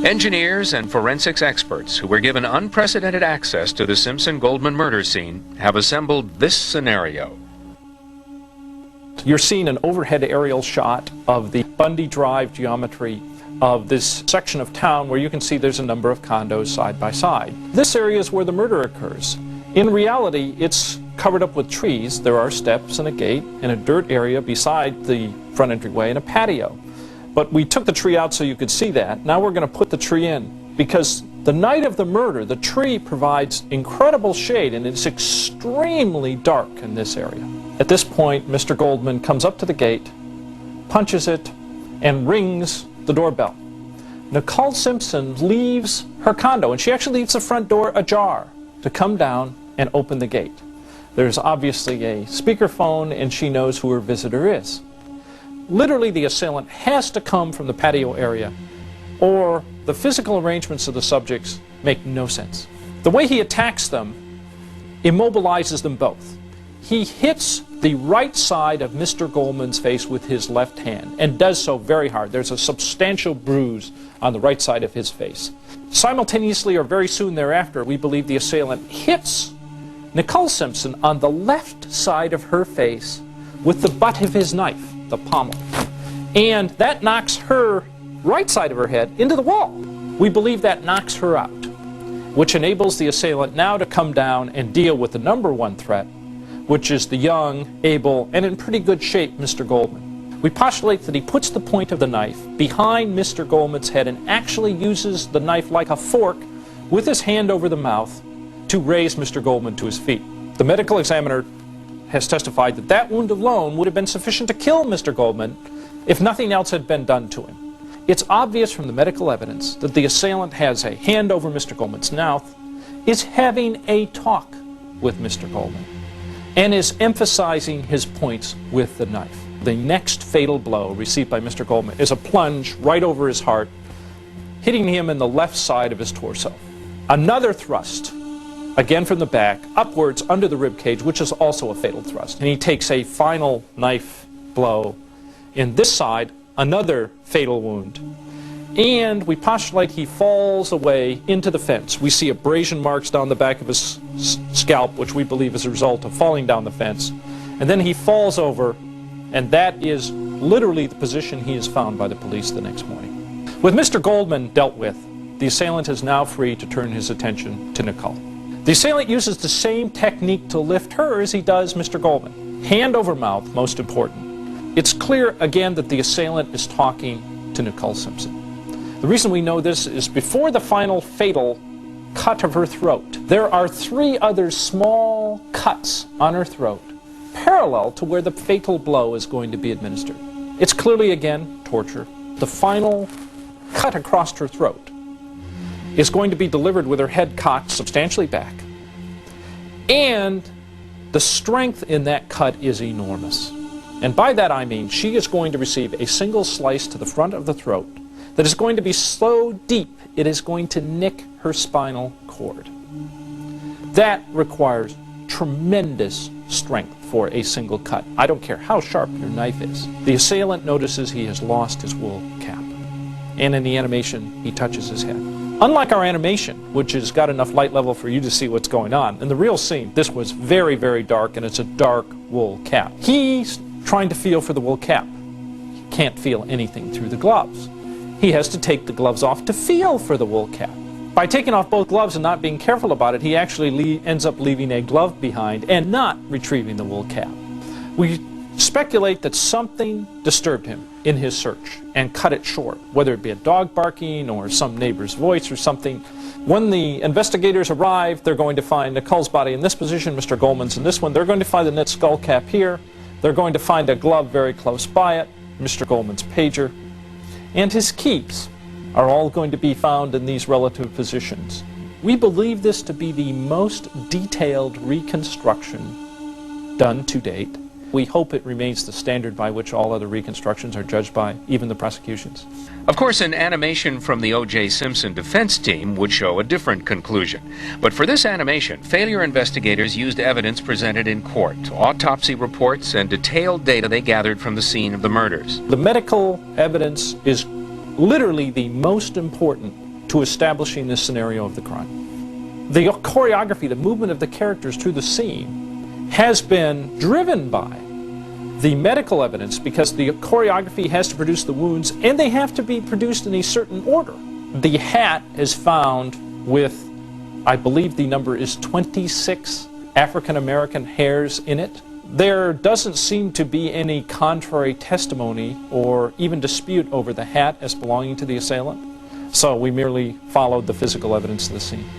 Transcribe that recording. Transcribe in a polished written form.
Engineers and forensics experts who were given unprecedented access to the Simpson-Goldman murder scene have assembled this scenario. You're seeing an overhead aerial shot of the Bundy Drive geometry of this section of town where you can see there's a number of condos side by side. This area is where the murder occurs. In reality, it's covered up with trees. There are steps and a gate and a dirt area beside the front entryway and a patio. But we took the tree out so you could see that. Now we're going to put the tree in because the night of the murder, the tree provides incredible shade and it's extremely dark in this area. At this point, Mr. Goldman comes up to the gate, punches it, and rings the doorbell. Nicole Simpson leaves her condo, and she actually leaves the front door ajar to come down and open the gate. There's obviously a speakerphone, and she knows who her visitor is. Literally, the assailant has to come from the patio area, or the physical arrangements of the subjects make no sense. The way he attacks them immobilizes them both. He hits the right side of Mr. Goldman's face with his left hand, and does so very hard. There's a substantial bruise on the right side of his face. Simultaneously, or very soon thereafter, we believe the assailant hits Nicole Simpson on the left side of her face with the butt of his knife, the pommel. And that knocks her right side of her head into the wall. We believe that knocks her out, which enables the assailant now to come down and deal with the number one threat, which is the young, able, and in pretty good shape Mr. Goldman. We postulate that he puts the point of the knife behind Mr. Goldman's head and actually uses the knife like a fork with his hand over the mouth to raise Mr. Goldman to his feet. The medical examiner has testified that that wound alone would have been sufficient to kill Mr. Goldman if nothing else had been done to him. It's obvious from the medical evidence that the assailant has a hand over Mr. Goldman's mouth, is having a talk with Mr. Goldman, and is emphasizing his points with the knife. The next fatal blow received by Mr. Goldman is a plunge right over his heart, hitting him in the left side of his torso. Another thrust, again from the back, upwards under the rib cage, which is also a fatal thrust. And he takes a final knife blow in this side, another fatal wound. And we postulate he falls away into the fence. We see abrasion marks down the back of his scalp, which we believe is a result of falling down the fence. And then he falls over, and that is literally the position he is found by the police the next morning. With Mr. Goldman dealt with, the assailant is now free to turn his attention to Nicole. The assailant uses the same technique to lift her as he does Mr. Goldman. Hand over mouth, most important. It's clear, again, that the assailant is talking to Nicole Simpson. The reason we know this is before the final fatal cut of her throat, there are 3 other small cuts on her throat, parallel to where the fatal blow is going to be administered. It's clearly, again, torture. The final cut across her throat is going to be delivered with her head cocked substantially back. And the strength in that cut is enormous. And by that I mean she is going to receive a single slice to the front of the throat that is going to be so deep it is going to nick her spinal cord. That requires tremendous strength for a single cut. I don't care how sharp your knife is. The assailant notices he has lost his wool cap. And in the animation, he touches his head. Unlike our animation, which has got enough light level for you to see what's going on, in the real scene, this was very, very dark, and it's a dark wool cap. He's trying to feel for the wool cap. He can't feel anything through the gloves. He has to take the gloves off to feel for the wool cap. By taking off both gloves and not being careful about it, he actually ends up leaving a glove behind and not retrieving the wool cap. We speculate that something disturbed him in his search and cut it short, whether it be a dog barking or some neighbor's voice or something. When the investigators arrive, they're going to find Nicole's body in this position, Mr. Goldman's in this one. They're going to find the knit skull cap here. They're going to find a glove very close by it, Mr. Goldman's pager, and his keys are all going to be found in these relative positions. We believe this to be the most detailed reconstruction done to date. We hope it remains the standard by which all other reconstructions are judged by, even the prosecutions. Of course, an animation from the O.J. Simpson defense team would show a different conclusion. But for this animation, failure investigators used evidence presented in court, autopsy reports, and detailed data they gathered from the scene of the murders. The medical evidence is literally the most important to establishing this scenario of the crime. The choreography, the movement of the characters through the scene, has been driven by the medical evidence, because the choreography has to produce the wounds and they have to be produced in a certain order. The hat is found with, I believe the number is 26 African American hairs in it. There doesn't seem to be any contrary testimony or even dispute over the hat as belonging to the assailant, so we merely followed the physical evidence of the scene.